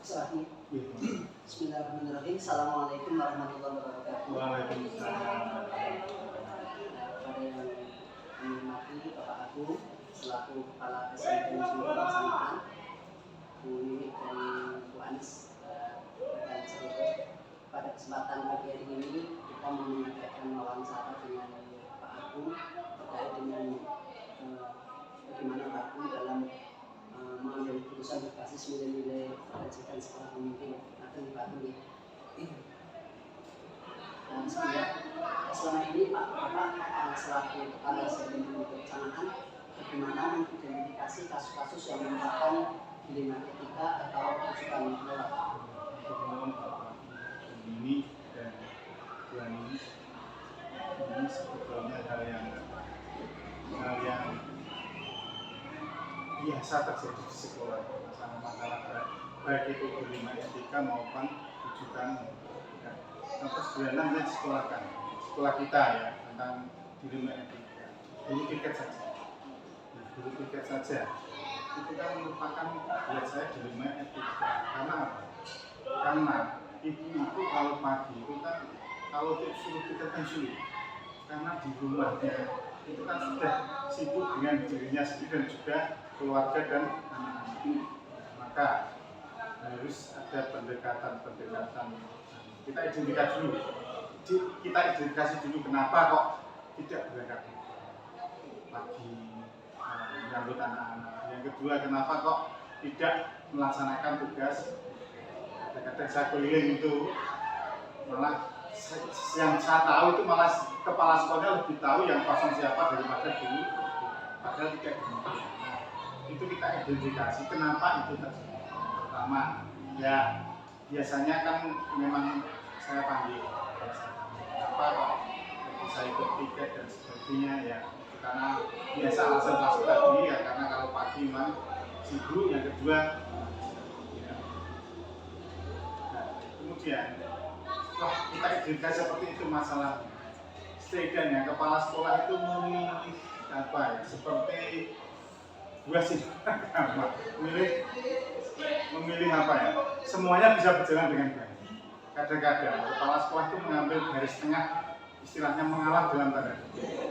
Lagi. Bismillahirrahmanirrahim. Assalamualaikum warahmatullahi wabarakatuh. Waalaikumsalam. Pada yang menghormati Bapak Agung selaku Kepala SMP Negeri Pelaksanaan, Bu Nini dan Bu Anis dan seluruh. Pada kesempatan pagi hari ini kita mengadakan wawancara dengan Pak Agung terkait dengan bagaimana Pak Agung dalam mengambil keputusan berbasis nilai-nilai kebajikan sekolah pemimpin akan dipatuhi. Dan selama ini Pak Bapak selaku Kepala SMP Pelaksanaan bagaimana mengidentifikasi kasus-kasus yang merupakan dilema etika atau rujukan moral. Ini dan Tuhan ini sebetulnya hal yang biasa terjadi di sekolah, masalah baik itu dilema etika maupun rujukan. Terus sebenarnya disekolahkan sekolah kita ya tentang dilema etika. Guru piket saja itu kan merupakan buat saya dilema etika. Karena apa? Karena ibu itu kalau pagi itu kan kalau suruh piket kan sulit, karena di rumahnya itu kan sudah sibuk dengan dirinya sendiri dan juga keluarga dan anak-anak. Maka harus ada pendekatan. Kita identifikasi dulu kenapa kok tidak berangkat pagi menyambut anak-anak. Yang kedua, kenapa kok tidak melaksanakan tugas. Kadang-kadang saya keliling itu malah yang saya tahu itu malah kepala sekolahnya lebih tahu yang pasang siapa daripada dulu. Padahal tidak demikian. Nah, itu kita identifikasi kenapa itu terjadi. Pertama, ya biasanya kan memang saya panggil kenapa kok bisa ikut tiket dan sebagainya ya karena biasa alasan masuk tadi ya karena kalau pagi memang sibuk. Yang kedua ya. Nah, kemudian setelah kita identifikasi seperti itu masalah setidaknya kepala sekolah itu memilih apa ya seperti gua sih memilih apa ya semuanya bisa berjalan dengan baik. Kadang-kadang kepala sekolah itu mengambil garis tengah, istilahnya mengalah dalam tanda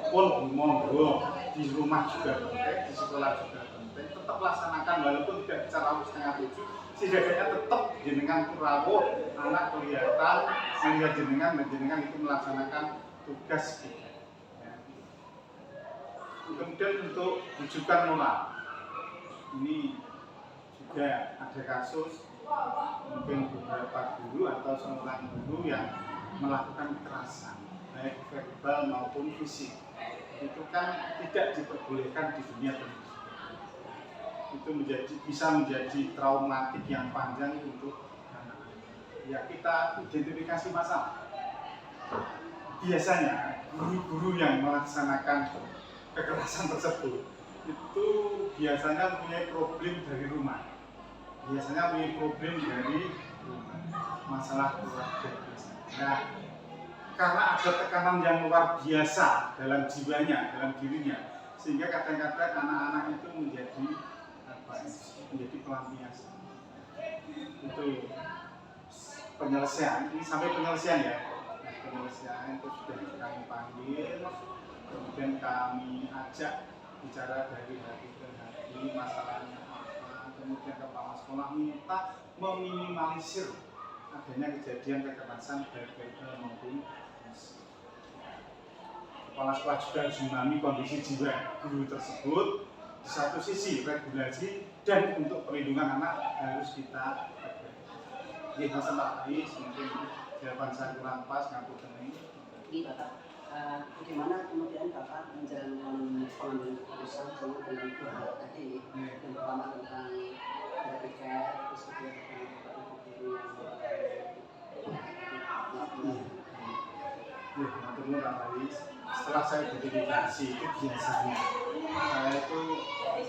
pun monggo di rumah juga penting, di sekolah juga penting, tetap laksanakan walaupun tidak bicara 6:30, setidaknya tetap jenengan rawuh anak kelihatan sehingga jenengan itu melaksanakan tugas kita. Ya. Kemudian untuk rujukan moral, ini juga ada kasus mungkin beberapa guru atau seorang guru yang melakukan kekerasan baik verbal maupun fisik. Itu kan tidak diperbolehkan di dunia pendidikan. Itu bisa menjadi traumatik yang panjang untuk anak-anak. Ya kita identifikasi masalah. Biasanya guru-guru yang melaksanakan kekerasan tersebut itu biasanya mempunyai problem dari rumah. Biasanya punya problem dari masalah keluarga. Nah, karena ada tekanan yang luar biasa dalam jiwanya, dalam dirinya, sehingga kadang-kadang anak-anak itu menjadi pelampiasan. Itu penyelesaian. Ini sampai penyelesaian ya. Nah, penyelesaian itu sudah kami panggil, kemudian kami ajak bicara dari hati ke hati masalahnya. Kemudian kepala sekolah minta meminimalisir adanya kejadian kekerasan baik verbal maupun fisik. Kepala sekolah juga harus memahami kondisi jiwa guru tersebut. Di satu sisi regulasi dan untuk perlindungan anak harus kita perbaiki. Ini masalah Ais, mungkin jawaban saya kurang pas ngaku ini. Bagaimana kemudian Bapak menjalankan pengambilan keputusan sama dengan dua hal tadi, yang pertama tentang tiket, terus kedua tentang guru yang setelah saya identifikasi itu biasanya saya itu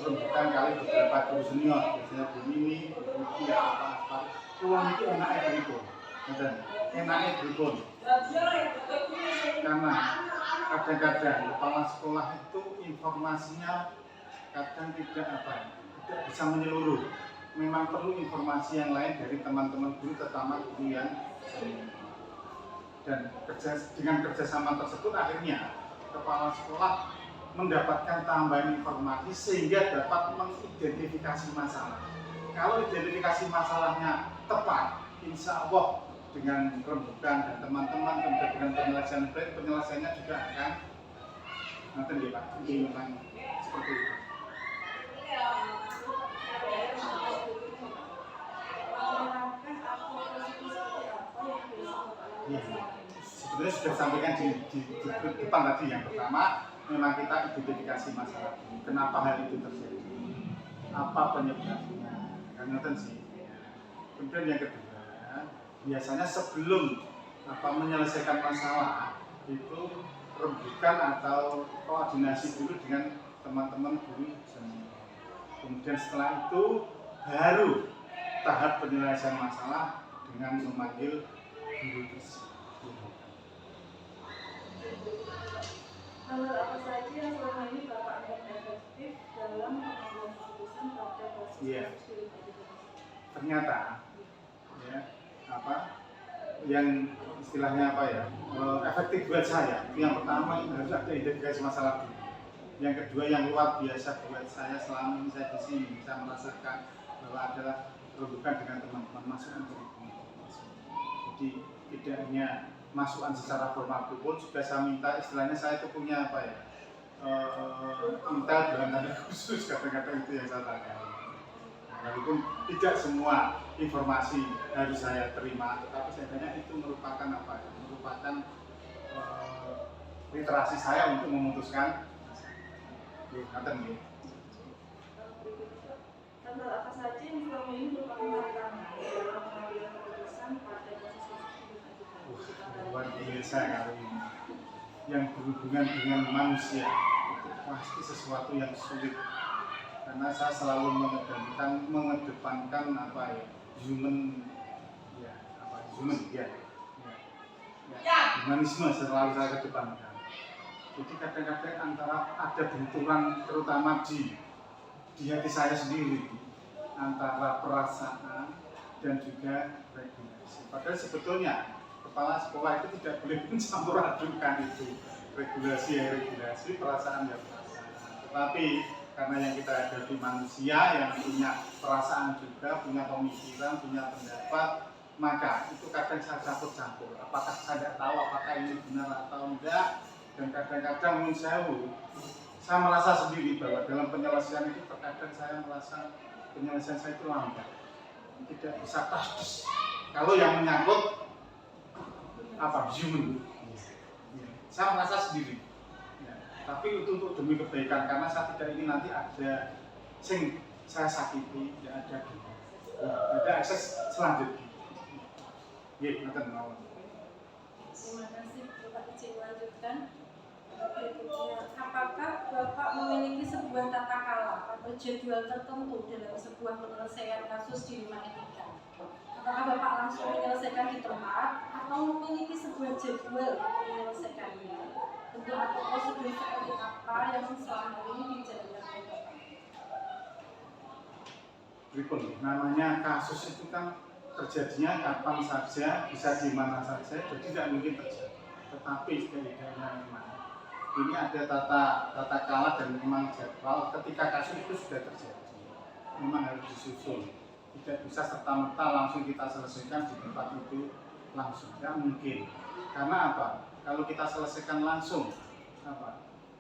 rembukan kali beberapa guru senior, biasanya Bu Nini, Bu Putih, apa uang itu enaknya berikut, enaknya berikut. Karena kadang-kadang kepala sekolah itu informasinya kadang tidak bisa menyeluruh. memang perlu informasi yang lain dari teman-teman guru, terutama guru yang senior. Dan dengan kerjasama tersebut akhirnya kepala sekolah mendapatkan tambahan informasi sehingga dapat mengidentifikasi masalah. Kalau identifikasi masalahnya tepat, insya Allah dengan rembukan dan teman-teman kemudian dengan penyelesaiannya juga akan nanti ya Pak, ini memang seperti itu. Ya, sebetulnya sudah disampaikan di depan tadi. Yang pertama, memang kita identifikasi masalah ini. Kenapa hal itu terjadi? Apa penyebabnya? Karena sih. Kemudian yang kedua, biasanya sebelum menyelesaikan masalah itu rembukan atau koordinasi dulu dengan teman-teman guru senior. Kemudian setelah itu baru tahap penyelesaian masalah dengan memanggil guru tersebut. Hal apa saja yang selama ini Bapak anggap efektif dalam pengambilan keputusan pada kasus di ternyata ya yang istilahnya efektif buat saya. Yang pertama harus ada identifikasi masalah dulu. Yang kedua yang luar biasa buat saya selama ini saya di sini bisa merasakan bahwa adalah rembukan dengan teman-teman masukan dari komunitas. Jadi tidak hanya masukan secara formal pun juga saya minta, istilahnya saya itu punya intel dalam tanda khusus, kata-kata itu yang saya tanya. Walaupun tidak semua informasi harus saya terima, tetapi sebenarnya itu merupakan merupakan literasi saya untuk memutuskan. Hal apa saja yang selama ini merupakan tantangan dalam pengambilan keputusan pada kasus luar biasa kali ini. Yang berhubungan dengan manusia itu pasti sesuatu yang sulit, karena saya selalu mengedepankan humanisme selalu saya kedepankan. Jadi kadang-kadang antara ada benturan terutama di hati saya sendiri antara perasaan dan juga regulasi. Padahal sebetulnya kepala sekolah itu tidak boleh mencampur adukan itu regulasi, perasaan. Tetapi karena yang kita hadapi manusia yang punya perasaan juga, punya pemikiran, punya pendapat, maka itu kadang saya campur-campur. Apakah saya tidak tahu apakah ini benar atau enggak? Dan kadang-kadang saya merasa sendiri bahwa dalam penyelesaian itu terkadang saya merasa penyelesaian saya itu lambat, tidak bisa tasdis. Kalau yang menyangkut human, saya merasa sendiri. Ya. Tapi itu untuk demi kebaikan, karena saya tidak ingin nanti ada sing saya sakiti, tidak ada akses selanjutnya. Terima kasih, Bapak izin melanjutkan. Berikutnya, apakah Bapak memiliki sebuah tata cara atau jadwal tertentu dalam sebuah penyelesaian kasus di rumah etika? Apakah Bapak langsung menyelesaikan di tempat atau memiliki sebuah jadwal menyelesaikannya? Bentuk atau prosedur seperti apa yang selama ini dijalankan Bapak? Namanya kasus itu kan terjadinya kapan saja, bisa di mana saja, jadi tidak mungkin terjadi. Tetapi setidaknya memang ini ada tata cara dan memang jadwal ketika kasus itu sudah terjadi. Memang harus disusun. Tidak bisa serta-merta langsung kita selesaikan di tempat itu langsung. Tidak mungkin. Karena apa? Kalau kita selesaikan langsung,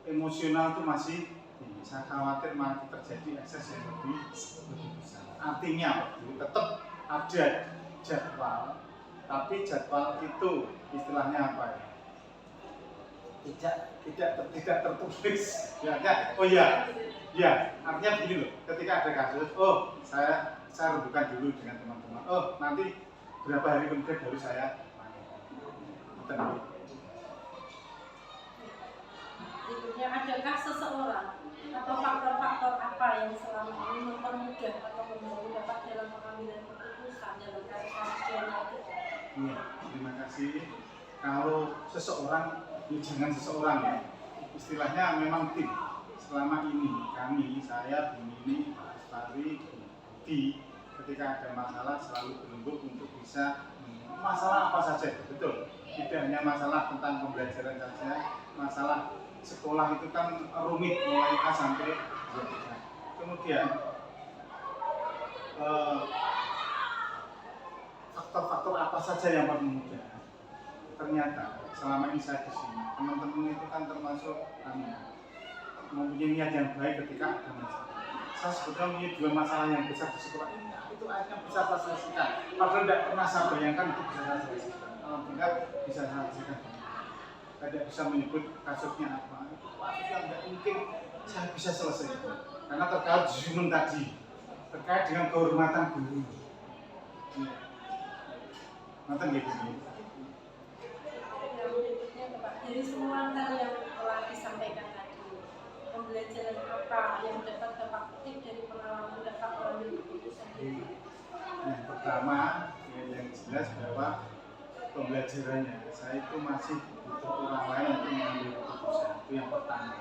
emosional itu masih saya khawatir malah terjadi ekses yang lebih besar. Artinya tetap ada jadwal, tapi jadwal itu istilahnya tidak tertulis. Artinya begini loh, ketika ada kasus, saya rembukan dulu dengan teman-teman. Nanti berapa hari kemudian baru saya Berikutnya, adakah seseorang atau faktor-faktor apa yang selama ini mempermudah atau membantu Bapak dalam pengambilan keputusan dalam kasus-kasus DNA itu? Iya, terima kasih. Kalau seseorang, jangan seseorang ya, istilahnya memang tim. Selama ini saya, Bu Mini, Pak Astari, Budi, ketika ada masalah selalu berlembut untuk bisa masalah apa saja, betul. Tidak hanya masalah tentang pembelajaran saja, masalah sekolah itu kan rumit mulai A sampai Z. Kemudian faktor-faktor apa saja yang memudahkan? Ternyata selama ini saya di sini, teman-teman itu kan termasuk mempunyai niat yang baik ketika ada masalah. Saya sebetulnya punya 2 masalah yang besar di sekolah ini, itu akhirnya bisa saya selesaikan. Padahal tidak pernah saya bayangkan itu bisa saya selesaikan. Alhamdulillah bisa saya selesaikan. Saya tidak bisa menyebut kasusnya apa. Itu kasus yang tidak mungkin saya bisa selesaikan. Karena terkait human tadi, terkait dengan kehormatan guru. Nonton gitu. Yang berikutnya Bapak, dari semua hal yang telah disampaikan tadi, pembelajaran apa yang dapat Bapak petik dari pengalaman Bapak mengambil keputusan ini? Yang pertama, yang jelas bahwa pembelajarannya, saya itu masih butuh orang lain untuk mengambil keputusan. Itu yang pertama.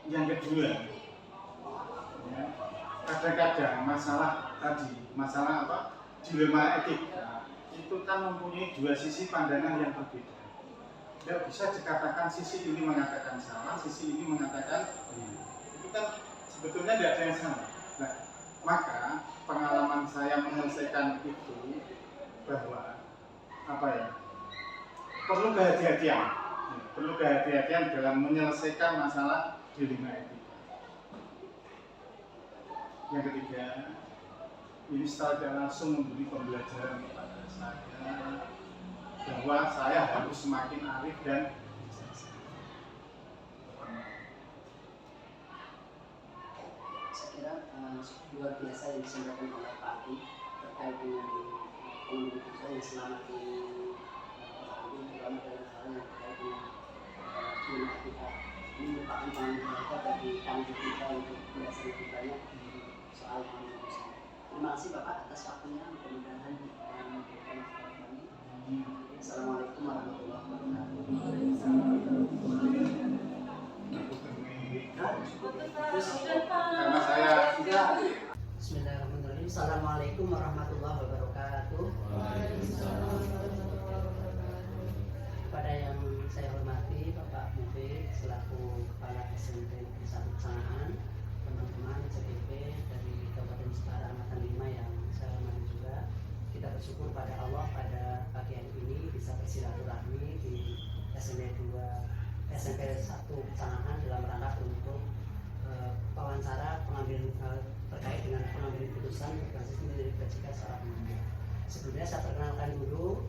Yang kedua, ya, kadang-kadang masalah tadi, masalah apa? Dilema etika itu kan mempunyai 2 sisi pandangan yang berbeda. Tidak bisa dikatakan sisi ini mengatakan salah, sisi ini mengatakan itu kan sebetulnya tidak ada yang salah. Nah, maka pengalaman saya menyelesaikan itu bahwa apa ya, perlu kehati-hatian dalam menyelesaikan masalah dilema etika. Yang ketiga, ini secara tidak langsung memberi pembelajaran kepada saya bahwa saya harus semakin arif dan bijaksana. Saya kira luar biasa yang disampaikan oleh Pak Adi terkait dengan pengambil keputusan yang selama ini terutama dalam hal yang terkait dengan dilema etika. Ini merupakan tanggung jawab bagi kami kita untuk belajar lebih banyak soal pengambil keputusan. Terima kasih Bapak atas waktunya, mudah-mudahan memberikan kepada kami. Assalamualaikum warahmatullahi wabarakatuh. Karena saya Sudah. Bismillahirrahmanirrahim. Assalamualaikum warahmatullahi wabarakatuh. Kepada yang saya hormati Bapak Mufid selaku Kepala SMP Negeri 1 Pesangan, teman-teman CDP dari Kabupaten Jepara Angkatan 5 yang saya hormati juga. Kita bersyukur pada Allah pada pagi hari ini bisa bersilaturahmi di SMP 1 Pesangan dalam rangka untuk wawancara terkait dengan pengambilan keputusan berbasis nilai fisika seorang pemimpin. Sebelumnya saya perkenalkan dulu,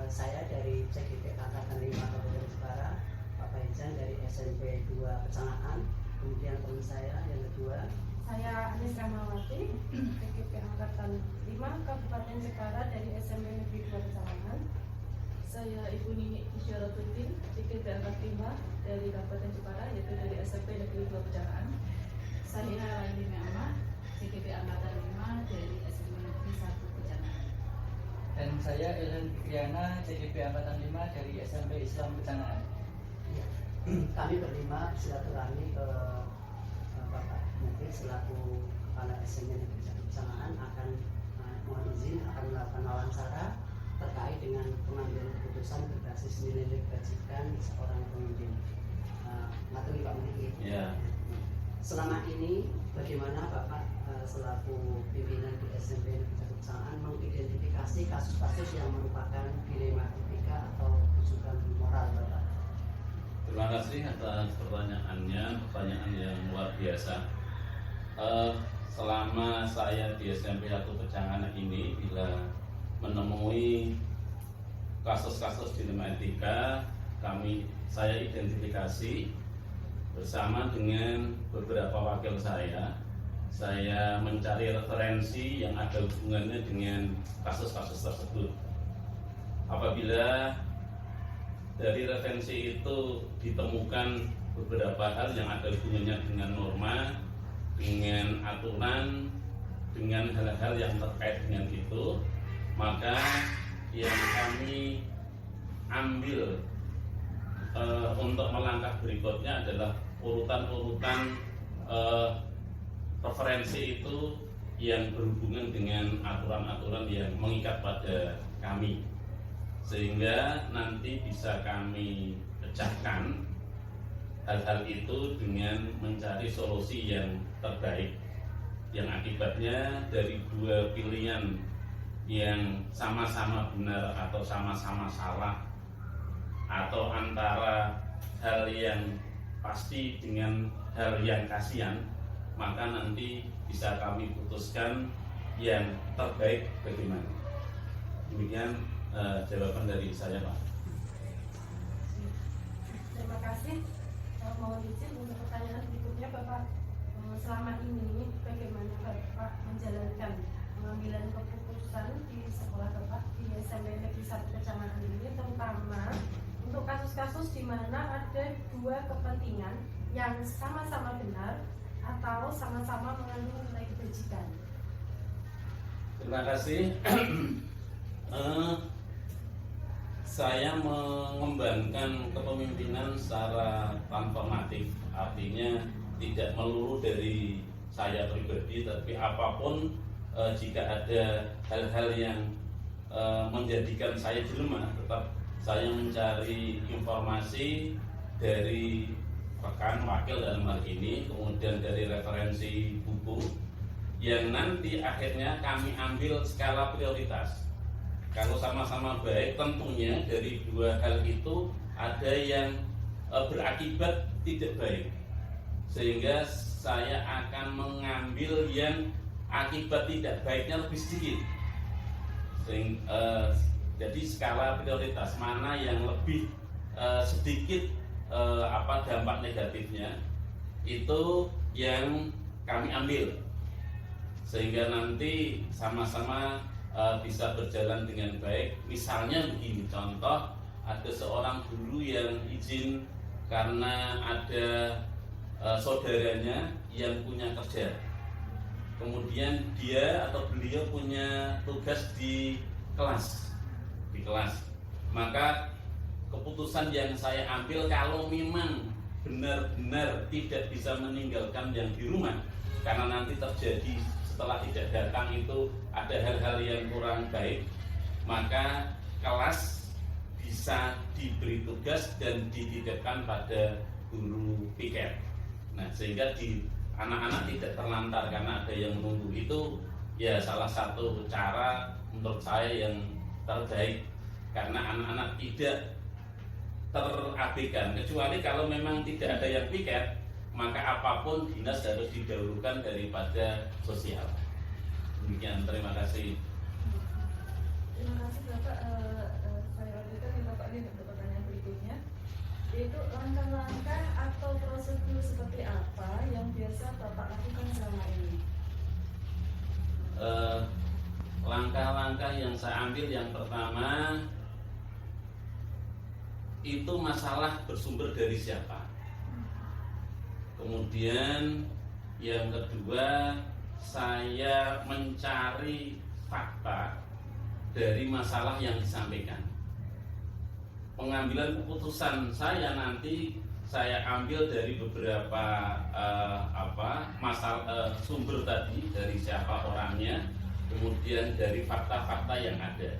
saya dari CGP Angkatan 5 Kabupaten Jepara, Pak Faizan dari SMP 2 Pesangan. Kemudian teman saya yang kedua, Saya Anis Ramawati, CGP Angkatan 5 Kabupaten Jepara dari SMP Negeri 2 Pesangan. Saya Ibu Nini Isyaratuddin, CGP Angkatan 5 dari Kabupaten Jepara, yaitu dari SMP Negeri 2 Pesangan. Saya Laini Ahmad, CGP Angkatan 5 dari SMP Negeri 1 Pesangan. Dan saya Ellen Fikriana, CGP Angkatan 5 dari SMP Islam Pesangan. ya, kami berlima silaturahmi ke Bapak Mufid selaku Kepala SMP Negeri 1 Pesangan akan mohon izin akan melakukan wawancara terkait dengan pengambilan keputusan berbasis nilai kebajikan seorang pemimpin. Materi Pak Mufid. Ya. Selama ini bagaimana Bapak selaku pimpinan di SMP Negeri 1 Pesangan mengidentifikasi kasus-kasus yang merupakan dilema etika atau kesulitan moral Bapak? Terima kasih atas pertanyaannya, pertanyaan yang luar biasa. Selama saya di SMP 1 Pesangan ini, bila menemui kasus-kasus dilema etika, saya identifikasi bersama dengan beberapa wakil saya mencari referensi yang ada hubungannya dengan kasus-kasus tersebut. Apabila dari referensi itu ditemukan beberapa hal yang ada hubungannya dengan norma, dengan aturan, dengan hal-hal yang terkait dengan itu, maka yang kami ambil untuk melangkah berikutnya adalah urutan-urutan referensi itu yang berhubungan dengan aturan-aturan yang mengikat pada kami, sehingga nanti bisa kami pecahkan hal-hal itu dengan mencari solusi yang terbaik, yang akibatnya dari dua pilihan yang sama-sama benar atau sama-sama salah, atau antara hal yang pasti dengan hal yang kasihan, maka nanti bisa kami putuskan yang terbaik bagaimana. Demikian jawaban dari saya, Pak. Terima kasih. Mohon izin untuk pertanyaan berikutnya, Bapak. Selama ini bagaimana Bapak menjalankan pengambilan keputusan di sekolah Bapak di SMP Negeri 1 Kecamatan ini, terutama untuk kasus-kasus di mana ada dua kepentingan yang sama-sama benar atau sama-sama mengandung nilai kebajikan? Terima kasih. Saya mengembangkan kepemimpinan secara transformatif, artinya tidak melulu dari saya pribadi, tapi apapun jika ada hal-hal yang menjadikan saya dilema, tetap saya mencari informasi dari rekan wakil dalam hal ini, kemudian dari referensi buku yang nanti akhirnya kami ambil skala prioritas. Kalau sama-sama baik, tentunya dari dua hal itu ada yang berakibat tidak baik, sehingga saya akan mengambil yang akibat tidak baiknya lebih sedikit. Jadi skala prioritas mana yang lebih sedikit dampak negatifnya itu yang kami ambil, sehingga nanti sama-sama bisa berjalan dengan baik. Misalnya begini, contoh, ada seorang guru yang izin karena ada saudaranya yang punya kerja, kemudian dia atau beliau punya tugas di kelas, maka keputusan yang saya ambil, kalau memang benar-benar tidak bisa meninggalkan yang di rumah, karena nanti terjadi setelah tidak datang itu ada hal-hal yang kurang baik, maka kelas bisa diberi tugas dan dititipkan pada guru piket. Nah, sehingga anak-anak tidak terlantar karena ada yang menunggu. Itu ya salah satu cara menurut saya yang terbaik, karena anak-anak tidak terabaikan, kecuali kalau memang tidak ada yang piket, maka apapun dinas harus didahulukan daripada sosial. Demikian, terima kasih. Terima kasih Bapak. Saya lanjutkan ya Bapak ini untuk pertanyaan berikutnya, yaitu langkah-langkah atau prosedur seperti apa yang biasa Bapak lakukan selama ini? Langkah-langkah yang saya ambil, yang pertama itu masalah bersumber dari siapa. Kemudian yang kedua, saya mencari fakta dari masalah yang disampaikan. Pengambilan keputusan saya nanti saya ambil dari beberapa sumber tadi, dari siapa orangnya, kemudian dari fakta-fakta yang ada.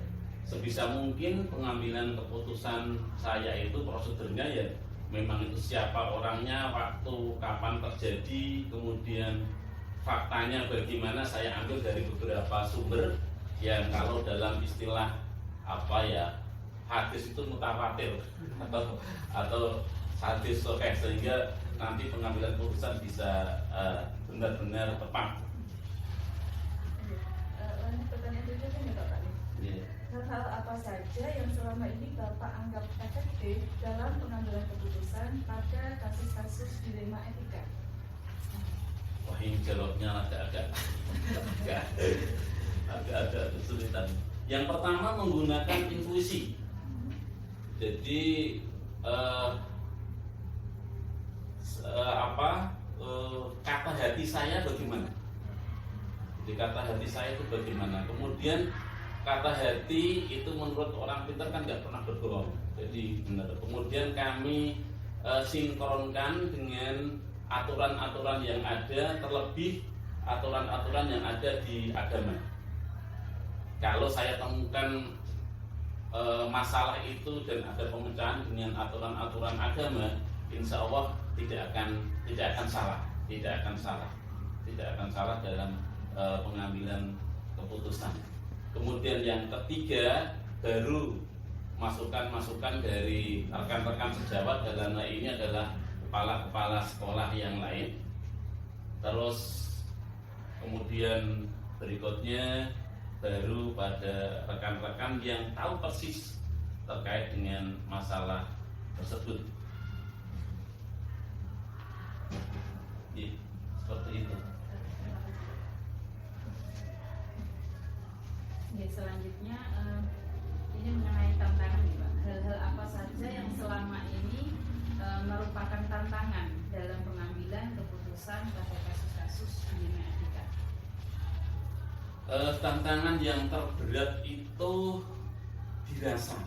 Sebisa mungkin pengambilan keputusan saya itu prosedurnya ya memang itu siapa orangnya, waktu kapan terjadi, kemudian faktanya bagaimana, saya ambil dari beberapa sumber yang kalau dalam istilah hadis itu mutawatir atau hadis sahih, sehingga nanti pengambilan keputusan bisa benar-benar tepat. Lanjut pertanyaan berikutnya ya Bapak. Yeah. Hal-hal apa saja yang selama ini Bapak anggap efektif dalam pengambilan keputusan pada kasus-kasus dilema etika? Wah, ini jawabnya agak kesulitan. Yang pertama, menggunakan intuisi. Jadi kata hati saya bagaimana? Jadi kata hati saya itu bagaimana? Kemudian kata hati itu menurut orang pintar kan nggak pernah berbohong. Jadi benar. Kemudian kami sinkronkan dengan aturan-aturan yang ada, terlebih aturan-aturan yang ada di agama. Kalau saya temukan masalah itu dan ada pemecahan dengan aturan-aturan agama, insya Allah tidak akan salah dalam pengambilan keputusan. Kemudian yang ketiga, baru masukan-masukan dari rekan-rekan sejawat, dalam hal ini adalah kepala-kepala sekolah yang lain. Terus kemudian berikutnya baru pada rekan-rekan yang tahu persis terkait dengan masalah tersebut. Ya, seperti itu. Ya, selanjutnya ini mengenai tantangan nih, Pak. Hal-hal apa saja yang selama ini merupakan tantangan dalam pengambilan keputusan pada kasus-kasus di etika? Tantangan yang terberat itu dirasa.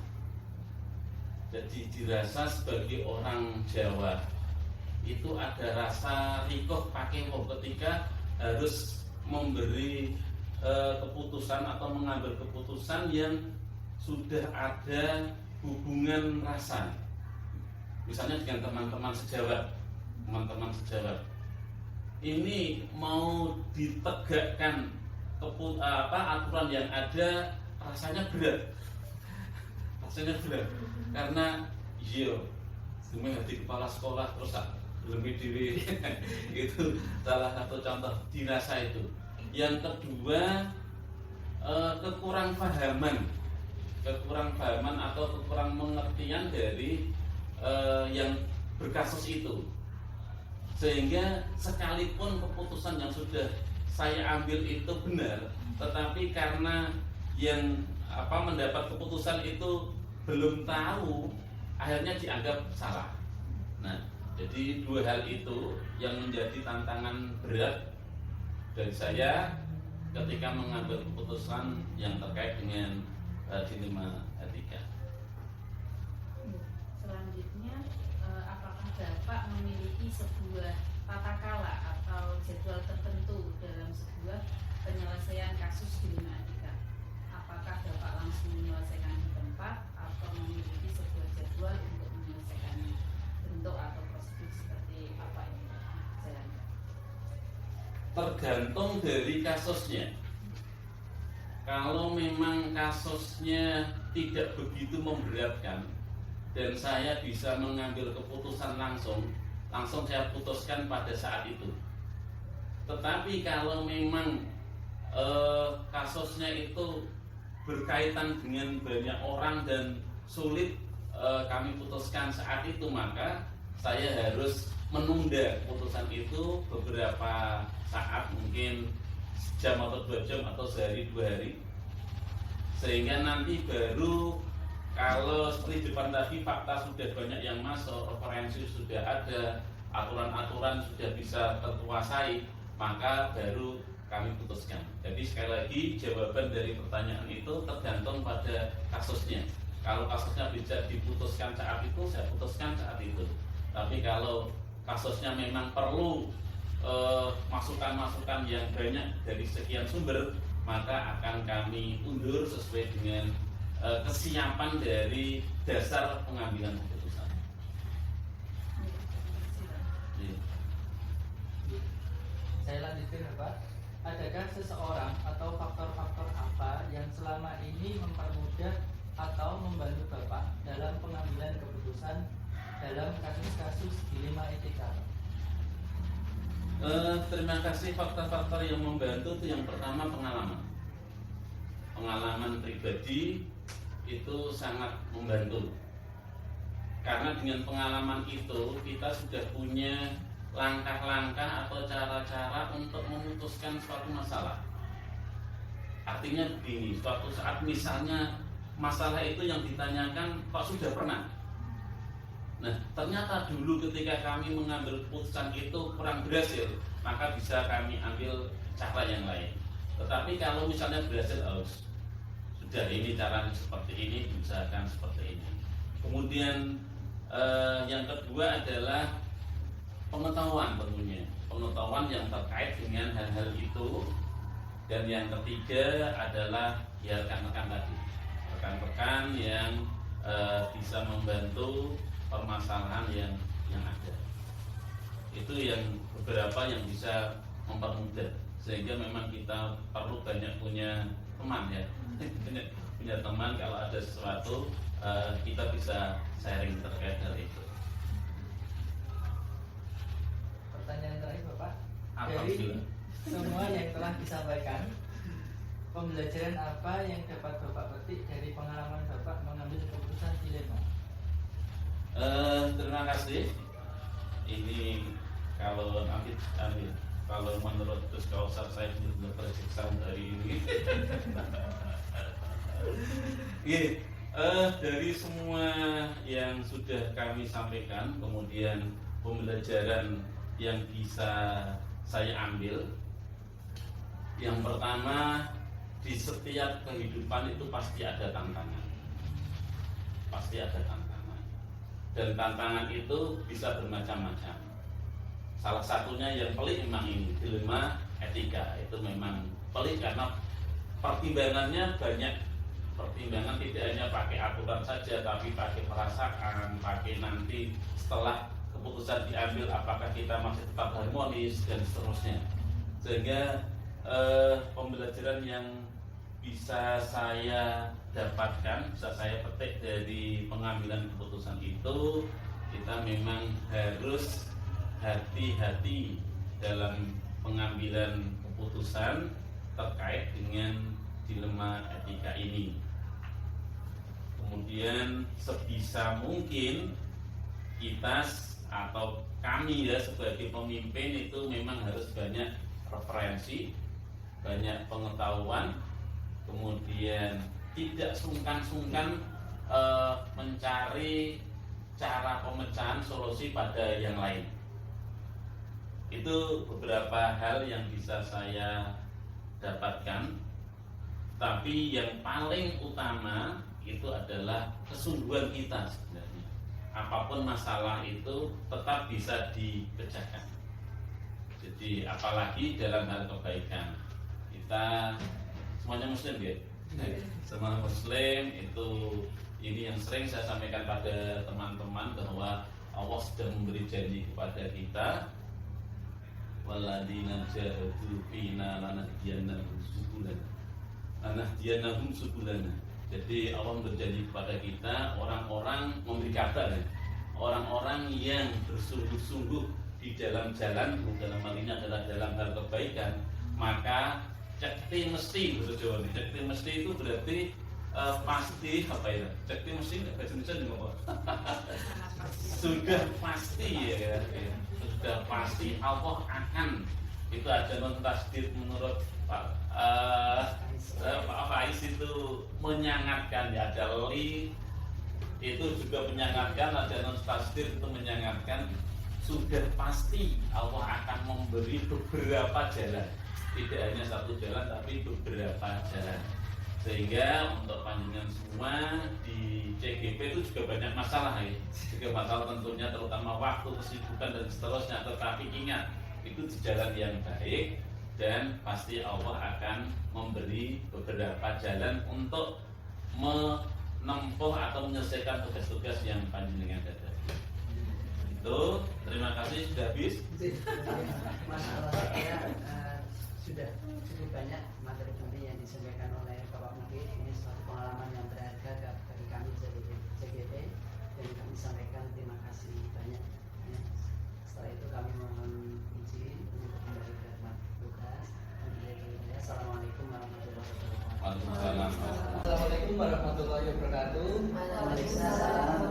Jadi dirasa sebagai orang Jawa itu ada rasa rikoh pakai ketika harus memberi keputusan atau mengambil keputusan yang sudah ada hubungan rasa. Misalnya dengan teman-teman sejawat. Ini mau ditegakkan aturan yang ada, rasanya berat karena demi hati kepala sekolah terus lebih diri itu salah satu contoh dirasa itu. Yang kedua, kekurang pahaman atau kekurang pengertian dari yang berkasus itu, sehingga sekalipun keputusan yang sudah saya ambil itu benar, tetapi karena yang mendapat keputusan itu belum tahu, akhirnya dianggap salah. Nah, jadi dua hal itu yang menjadi tantangan berat dari saya ketika mengambil keputusan yang terkait dengan dilema etika. Selanjutnya, apakah Bapak memiliki sebuah tata kala atau jadwal tertentu dalam sebuah penyelesaian kasus dilema etika? Apakah Bapak langsung menyelesaikan di tempat atau memiliki sebuah jadwal untuk menyelesaikannya? Bentuk atau prosedur seperti apa ini jalankan? Tergantung dari kasusnya. Kalau memang kasusnya tidak begitu memberatkan dan saya bisa mengambil keputusan langsung saya putuskan pada saat itu. Tetapi kalau memang kasusnya itu berkaitan dengan banyak orang dan sulit kami putuskan saat itu, maka saya harus menunda keputusan itu beberapa saat, mungkin jam atau 2 jam atau sehari 2 hari, sehingga nanti baru kalau seperti depan tadi fakta sudah banyak yang masuk, referensi sudah ada, aturan-aturan sudah bisa terkuasai, maka baru kami putuskan. Jadi sekali lagi jawaban dari pertanyaan itu tergantung pada kasusnya. Kalau kasusnya bisa diputuskan saat itu, saya putuskan saat itu. Tapi kalau kasusnya memang perlu masukan-masukan yang banyak dari sekian sumber, maka akan kami undur sesuai dengan kesiapan dari dasar pengambilan keputusan. Saya lanjutkan ya Pak. Adakah seseorang atau faktor-faktor apa yang selama ini mempermudah atau membantu Bapak dalam pengambilan keputusan dalam kasus-kasus dilema etika? Terima kasih. Faktor-faktor yang membantu itu yang pertama pengalaman pribadi itu sangat membantu, karena dengan pengalaman itu kita sudah punya langkah-langkah atau cara-cara untuk memutuskan suatu masalah. Artinya begini, suatu saat misalnya masalah itu yang ditanyakan Pak sudah pernah. Nah, ternyata dulu ketika kami mengambil keputusan itu kurang berhasil, maka bisa kami ambil cara yang lain. Tetapi kalau misalnya berhasil, sudah ini caranya seperti ini, diusahakan seperti ini. Kemudian yang kedua adalah pengetahuan tentunya, pengetahuan yang terkait dengan hal-hal itu. Dan yang ketiga adalah ya rekan-rekan tadi, rekan-rekan yang bisa membantu permasalahan yang ada. Itu yang beberapa yang bisa mempermudah, sehingga memang kita perlu banyak punya teman ya, punya teman. Kalau ada sesuatu kita bisa sharing terkait hal itu. Pertanyaan terakhir Bapak, dari Alhamdulillah. semua yang telah disampaikan, pembelajaran apa yang dapat Bapak petik dari pengalaman Bapak mengambil keputusan dilema? Terima kasih. Ini kalau nanti kalau menurut Gus Kausar saya belum tersiksa hari ini. Dari semua yang sudah kami sampaikan, kemudian pembelajaran yang bisa saya ambil, yang pertama, di setiap kehidupan itu pasti ada tantangan, pasti ada tantangan, dan tantangan itu bisa bermacam-macam. Salah satunya yang pelik memang ini dilema etika. Itu memang pelik karena pertimbangannya banyak. Pertimbangan tidak hanya pakai aturan saja, tapi pakai perasaan, pakai nanti setelah keputusan diambil apakah kita masih tetap harmonis dan seterusnya. Sehingga pembelajaran yang bisa saya dapatkan, bisa saya petik dari pengambilan keputusan itu, kita memang harus hati-hati dalam pengambilan keputusan terkait dengan dilema etika ini. Kemudian sebisa mungkin kita atau kami ya sebagai pemimpin itu memang harus banyak referensi, banyak pengetahuan, kemudian tidak sungkan-sungkan mencari cara pemecahan solusi pada yang lain. Itu beberapa hal yang bisa saya dapatkan. Tapi yang paling utama itu adalah kesungguhan kita sebenarnya. Apapun masalah itu tetap bisa dipecahkan. Jadi apalagi dalam hal kebaikan, kita semuanya muslim ya. Semua muslim itu, ini yang sering saya sampaikan pada teman-teman bahwa Allah sudah memberi janji kepada kita, waladina jahadu fina lanahdiyannahum subulana. Jadi Allah berjanji kepada kita, orang-orang memberi kabar ya, orang-orang yang bersungguh-sungguh di dalam jalan, dalam hal ini adalah dalam hal kebaikan, maka cekti mesti, cekti mesti itu berarti pasti apa ya? Cekti mesti bahasa Indonesia juga sudah pasti ya, sudah pasti Allah akan, itu ada non tasdid menurut Pak Faiz itu menyangatkan ya, ada li itu juga menyangatkan, ada non tasdid itu menyangatkan, sudah pasti Allah akan memberi beberapa jalan, tidak hanya satu jalan tapi beberapa jalan. Sehingga untuk panjenengan semua di CGP itu juga banyak masalah ya, juga masalah tentunya terutama waktu, kesibukan dan seterusnya. Tetapi ingat, itu di jalan yang baik dan pasti Allah akan memberi beberapa jalan untuk menempuh atau menyelesaikan tugas-tugas yang panjenengan ada. Itu terima kasih sudah habis. Masalah saya sudah cukup banyak materi-materi yang disampaikan oleh Bapak Mukid. Ini suatu pengalaman yang berharga bagi kami dari CGP dan kami sampaikan terima kasih banyak. Ya. Setelah itu kami mohon izin untuk kembali ke tempat tugas. Assalamualaikum warahmatullahi wabarakatuh. Waalaikumsalam. Assalamualaikum warahmatullahi wabarakatuh. Waalaikumsalam.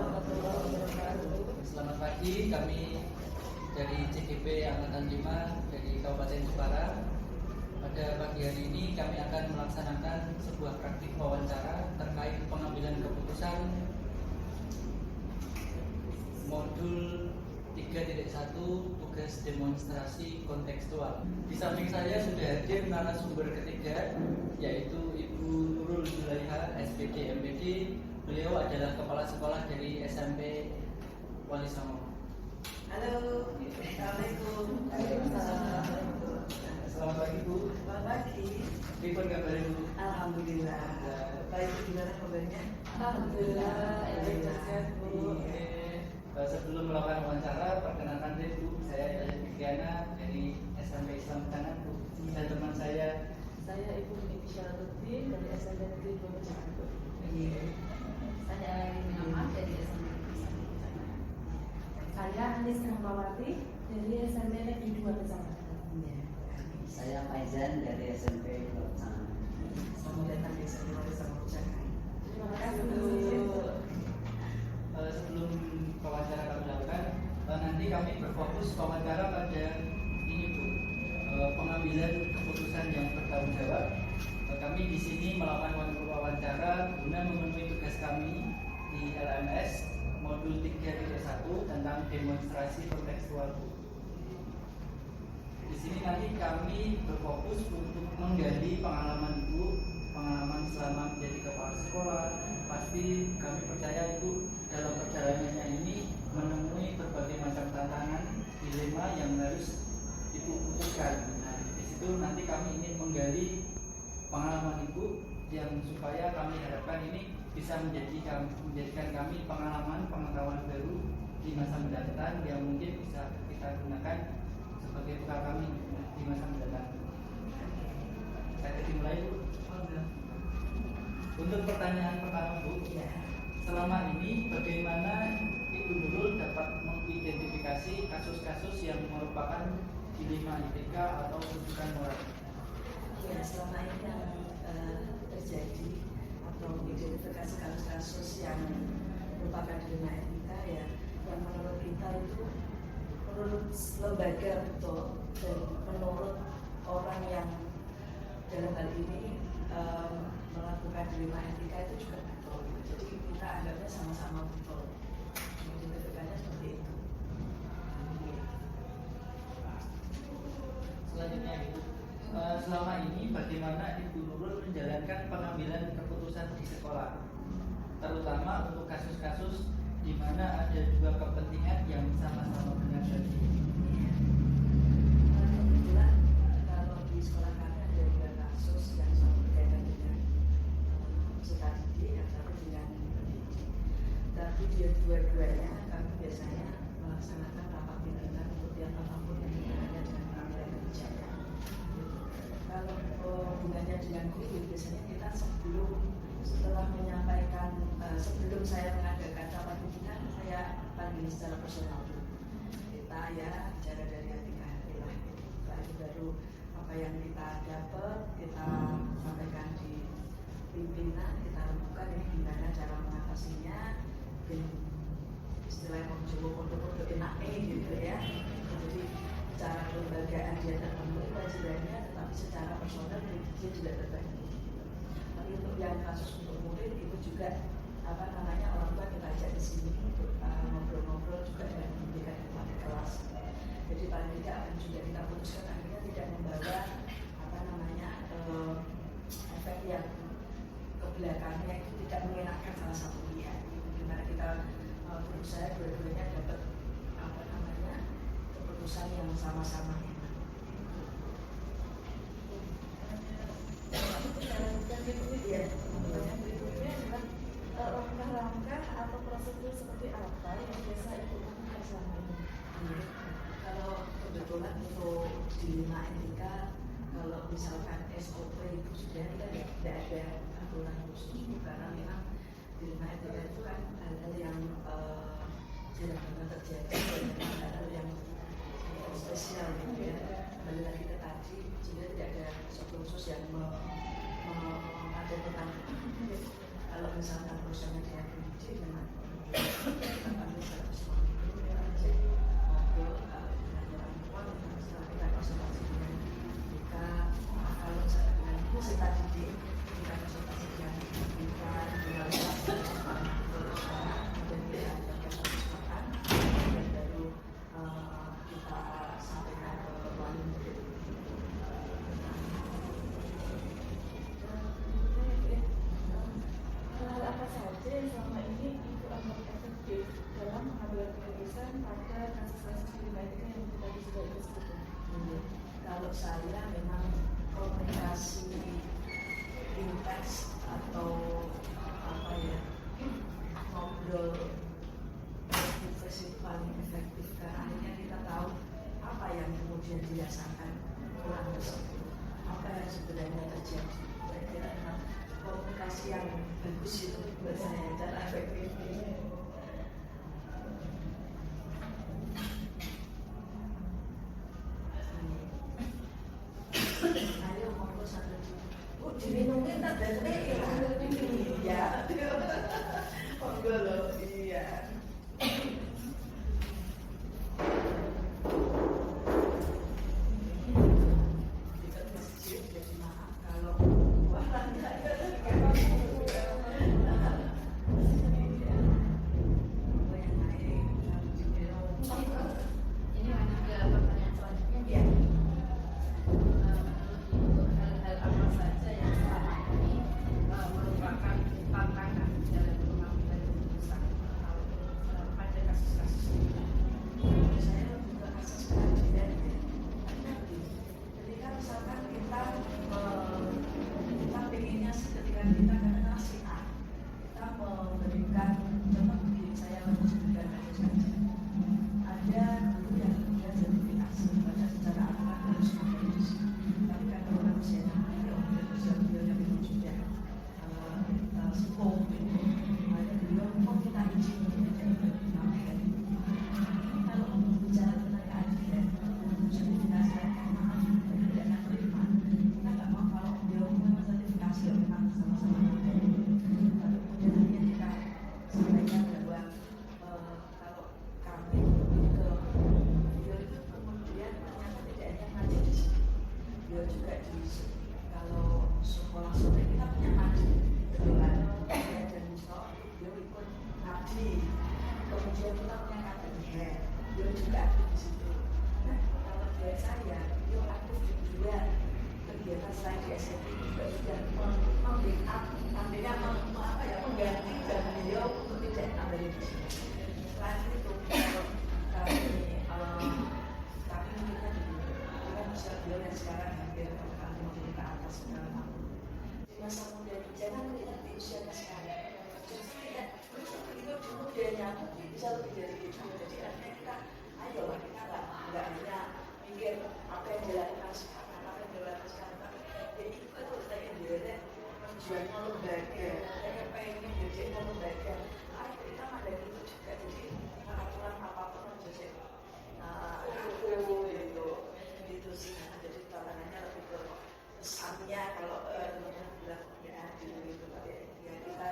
Selamat pagi, kami dari CGP Angkatan 5 dari Kabupaten Jepara. Pada pagi hari ini kami akan melaksanakan sebuah praktik wawancara terkait pengambilan keputusan modul 3.1 tugas demonstrasi kontekstual. Di samping saya sudah hadir narasumber ketiga, yaitu Ibu Nurul Zulaiha, SPD MPD. Beliau adalah kepala sekolah dari SMP Wali Songo. Halo, Assalamualaikum. Selamat pagi Bu. Selamat pagi. Pripun kabar Bu? Alhamdulillah. Baik, gimana kabarnya? Alhamdulillah, sehat Bu. Sebelum melakukan wawancara, perkenalkan diri Bu, saya Yaya Fitriana dari SMP Islam Tanah Bu. Dan teman saya Saya Ibu Niki Syaratuddin dari SMP Negeri 2 Jakarta. Saya Aini Muhammad dari SMP Saya Anis Rahmawati dari SMP Negeri 2 Kecamatan. Saya Faizan dari SMP Pelaksanaan. Selamat datang di SMP Bersama Ucapan. Terima kasih Bu. sebelum wawancara kami lakukan, nanti kami berfokus wawancara pada ini Bu, pengambilan keputusan yang bertanggung jawab. Kami di sini melakukan wawancara guna memenuhi tugas kami di LMS modul 3.1 tentang demonstrasi kontekstual Bu. Di sini nanti kami berfokus untuk menggali pengalaman Ibu, pengalaman selama menjadi kepala sekolah. Pasti kami percaya itu dalam perjalanannya ini menemui berbagai macam tantangan, dilema yang harus Ibu putuskan. Nah, di situ nanti kami ingin menggali pengalaman Ibu yang supaya kami harapkan ini bisa menjadikan kami pengalaman, pengetahuan baru di masa mendatang yang mungkin bisa kita gunakan sebagai bekal kami di masa mendatang. Saya dimulai Bu. Untuk pertanyaan pertama Bu, selama ini bagaimana Ibu Nurul dapat mengidentifikasi kasus-kasus yang merupakan dilema etika atau rujukan moral? Ya, selama ini yang terjadi atau mengidentifikasi kasus-kasus yang merupakan dilema etika ya, yang menurut kita itu menurut lembaga betul dan menurut orang yang dalam hal ini melakukan dilema etika itu juga betul. Jadi kita anggapnya sama-sama betul. Mengidentifikasinya seperti itu. Selanjutnya Ibu, selama ini bagaimana Ibu Nurul menjalankan pengambilan keputusan di sekolah, terutama untuk kasus-kasus di mana ada dua kepentingan yang sama-sama benar tadi? Kebetulan kalau di sekolah kami ada dua kasus yang satu berkaitan dengan peserta didik yang satu dengan pendidik. Tapi dia dua-duanya kami biasanya melaksanakan rapat pimpinan untuk tiap apapun yang hubungannya dengan pengambilan kebijakan. Kalau hubungannya dengan guru biasanya kita setelah menyampaikan sebelum saya mengadakan rapat pimpinan saya panggil secara personal dulu. Kita ya bicara dari hati ke hati lah. Setelah itu baru apa yang kita dapat kita sampaikan di pimpinan, kita lakukan ini gimana cara mengatasinya. Dan istilah yang mencoba untuk enaknya gitu ya. Jadi secara kelembagaan dia terpenuhi kewajibannya, tetapi secara personal dia juga terbagi. Tapi untuk yang kasus untuk murid itu juga orang tua kita ajak di sini untuk ngobrol-ngobrol juga dan memberikan di kelas. Jadi paling tidak akan juga kita putuskan akhirnya tidak membawa efek yang ke belakangnya itu tidak mengenakan salah satu pihak. Dimana kita berusaha dua-duanya dapat keputusan yang sama-sama enak. Pertanyaan berikutnya adalah langkah-langkah atau prosedur seperti apa yang biasa Ibu lakukan selama ini? Kalau kebetulan untuk dilema etika, kalau misalkan SOP itu sudah tidak ada aturan khusus karena memang dilema etika itu kan hal-hal yang jarang banget terjadi dan hal-hal yang spesial gitu ya. Kembali lagi ke tadi, sudah tidak ada SOP khusus yang ada tentang kalau misalkan urusannya dengan pendidik memang kita panggil secara personal itu ya aja ngobrol dengan orang tua dan setelah kita konsultasi dengan kita kalau misalkan dengan peserta didik kita konsultasi dengan kita dengan kemudian kita ajarkan kesempatan dan baru kita sampaikan ke wali murid. Hal apa saja yang selama ini Ibu anggap efektif dalam mengambil keputusan didasarkan pada kasus-kasus pribadi yang tadi sudah disebutkan. Kalau saya memang komunikasi intens atau apa ya, ngobrol itu paling efektif karena akhirnya kita tahu apa yang kemudian dirasakan orang tersebut, apa yang sebenarnya terjadi. Saya kira memang komunikasi yang bagus itu buat saya dan efektif. Ayo monggo satu. Oh, diminumnya tak ada ya. Monggo loh, iya. Kita masjid jadi maaf kalau wah enggak Ini lanjut ke pertanyaan selanjutnya. ya. Untuk hal-hal apa saja yang selama ini merupakan tantangan dalam pengambilan keputusan pada kasus-kasus ini? Saya juga asas keadilan ya. Ketika misalkan kita pengennya ketika kita kenal si A, kita memberikan contoh begini, saya memberikan kasus saja. Ada guru yang kemudian sertifikasi pada secara aturan harus menjadi tapi karena orang usianya beliau yang itu sudah sepuh gitu, maka beliau meminta izin untuk menjadi pengamen. Kalau bicara tentang keadilan, sertifikasi maaf tidak terima. Kita nggak mau kalau beliau memang sertifikasi memang sama-sama lalu kemudian akhirnya kita sampaikan bahwa kalau kami ke beliau itu kemudian ternyata tidak hanya ngaji di sini, beliau juga di kalau sekolah sore kita punya ngaji kebetulan dan beliau ikut ngaji, kemudian kita punya KTIH, beliau juga di situ. Nah kalau dia saya, beliau aktif di dua kegiatan selain di SMP juga sudah membackup, artinya mengganti dan beliau untuk tidak ada di sini. Selain itu kalau kami mungkin kita bisa beliau yang sekarang hampir kali mungkin ke atas segala macam. Di masa muda jangan melihat di usianya sekarang. Justru tidak itu dulu dia nyatu bisa lebih dari itu. Jadi artinya kita ayolah kita nggak hanya mikir apa yang dilakukan sekarang, apa yang dilakukan sekarang. Jadi itu kan kalau saya dia tujuannya lembaga, saya pengen jadi lembaga. Kita ada itu juga jadi aturan apapun harus jadi itu sih. Jadi tantangannya lebih ke pesannya kalau teman-teman bilang ya gitu tapi ya kita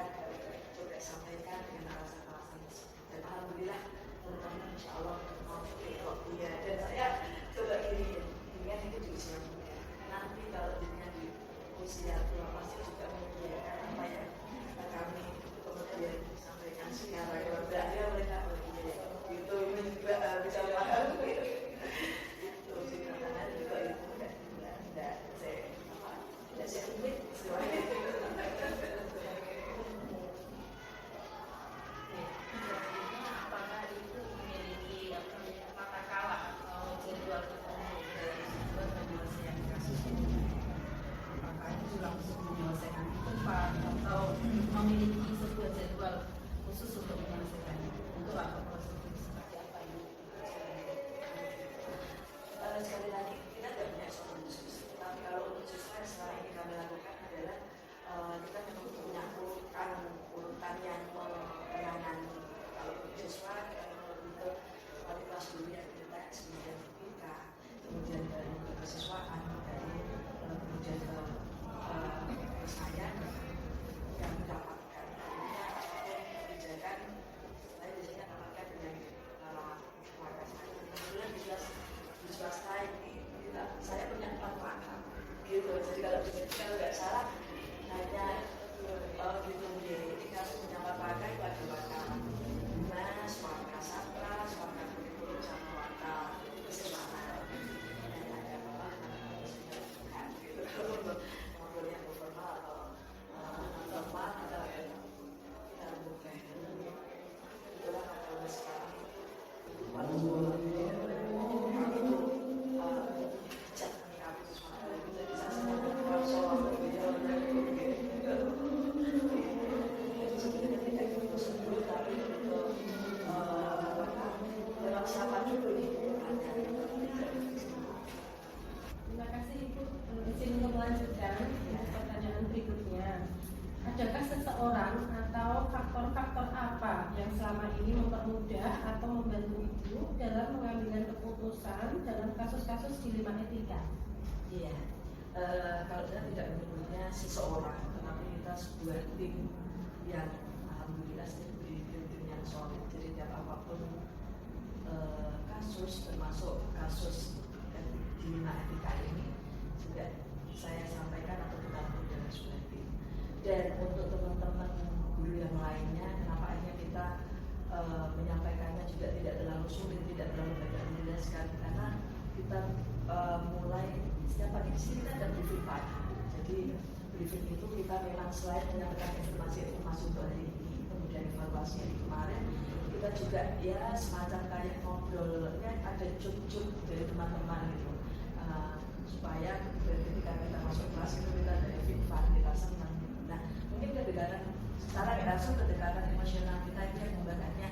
coba sampaikan dengan alasan-alasan tersebut. Dan alhamdulillah teman-teman insya Allah mau ikut ya. Dan saya coba ini dengan itu di usia muda. Nanti kalau dengan di usia tua pasti juga menyediakan apa yang kami kemudian sampaikan sekarang. Kalau tidak ada mereka itu juga bisa paham. Itu sih karena juga itu tidak saya umit semuanya. Apakah itu memiliki tata cara atau jadwal tertentu dari tujuan penyelesaian kasus ini? Apakah itu langsung menyelesaikan itu cepat atau memiliki sebuah jadwal khusus untuk menyelesaikannya? Untuk apa prosedur seperti apa ini? Sekali lagi kita tidak punya soal diskusi, tapi kalau untuk siswa sekarang ini kami lakukan adalah kita memang punya urutan yang menangani. Kalau untuk siswa lebih ke kelas dulu yang kita kemudian kita kemudian dari kesiswaan dari kemudian ke saya yang mendapatkan kebijakan saya biasanya dapatkan dengan keluarga saya. Kemudian di swasta ini saya punya 4 makam gitu. Jadi kalau nggak salah hanya gitu jadi kami punya 4 makam itu ada makam dinas, makam sastra, makam kurikulum sama makam kesehatan. Dan ada apa gitu. Kalau yang formal atau tempat atau kita buka itulah kalau sekarang melanjutkan untuk pertanyaan berikutnya. Adakah seseorang atau faktor-faktor apa yang selama ini mempermudah atau membantu Ibu dalam mengambil keputusan dalam kasus-kasus dilema etika? Iya, kalau kita tidak menyebutnya seseorang, tetapi kita sebuah tim yang alhamdulillah diberi tim yang solid. Jadi tiap apapun kasus, termasuk kasus dilema etika ini juga saya sampaikan atau kita lakukan dengan sebuah tim. Dan untuk teman-teman guru yang lainnya, kenapa akhirnya kita menyampaikannya juga tidak terlalu sulit, tidak terlalu banyak menjelaskan, karena kita mulai setiap pagi di sini kita ada briefing pagi. Jadi briefing itu kita memang selain menyampaikan informasi untuk hari ini, kemudian evaluasi yang kemarin, kita juga ya semacam kayak ngobrolnya ada cuk-cuk dari teman-teman gitu, supaya ketika kita masuk kelas itu kita ada feedback, kita senang. Nah, mungkin kedekatan secara langsung, kedekatan emosional kita itu yang membuatnya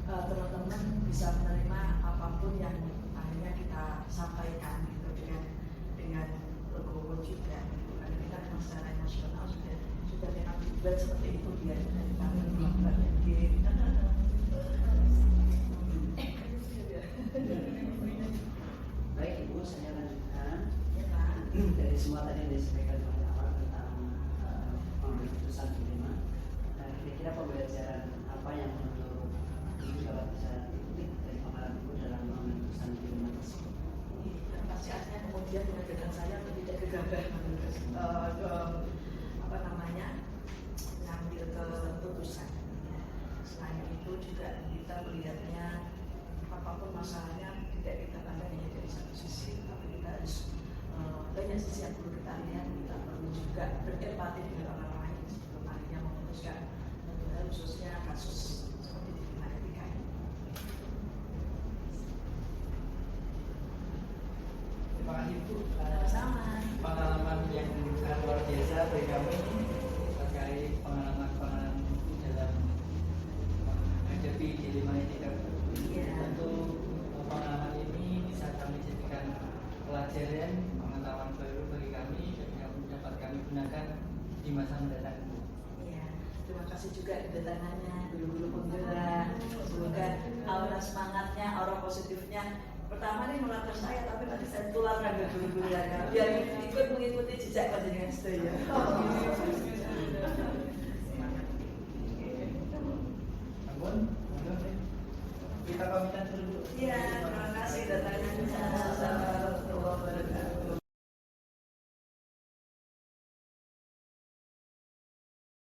teman-teman bisa menerima apapun yang akhirnya kita sampaikan gitu dengan legowo juga gitu. Karena kita memang secara emosional sudah memang dibuat seperti itu biar kita melakukan Baik Ibu, saya lanjutkan. ya Pak. Dari semua tadi yang disampaikan oleh awal tentang pengambil keputusan dilema, kira-kira pembelajaran apa yang menurut Ibu dapat bisa dipetik dari pengalaman Ibu dalam mengambil keputusan dilema tersebut? Dan pasti artinya kemudian mengajarkan saya untuk tidak gegabah mengambil keputusan. Selain itu juga kita melihatnya apapun masalahnya tidak kita pandang hanya dari satu sisi, tapi kita harus banyak sisi yang perlu kita lihat. Kita perlu juga berempati dengan orang lain sebelum akhirnya memutuskan khususnya kasus seperti dilema etika ini. Terima kasih Bu. Sama. Pengalaman yang sangat luar biasa bagi kami terkait pengalaman Ibu dalam menghadapi dilema etika. Iya. Tentu pengalaman ini bisa kami jadikan pelajaran, pengetahuan baru bagi kami dan yang dapat kami gunakan di masa mendatang. Iya, terima kasih juga kedatangannya guru-guru penggerak. Semoga aura semangatnya, aura positifnya pertama nih melatih saya, tapi nanti saya tularkan ke guru-guru yang biar ikut mengikuti jejak panjenengan sedaya. Ampun, kita pamitan dulu. Iya, terima kasih datangnya.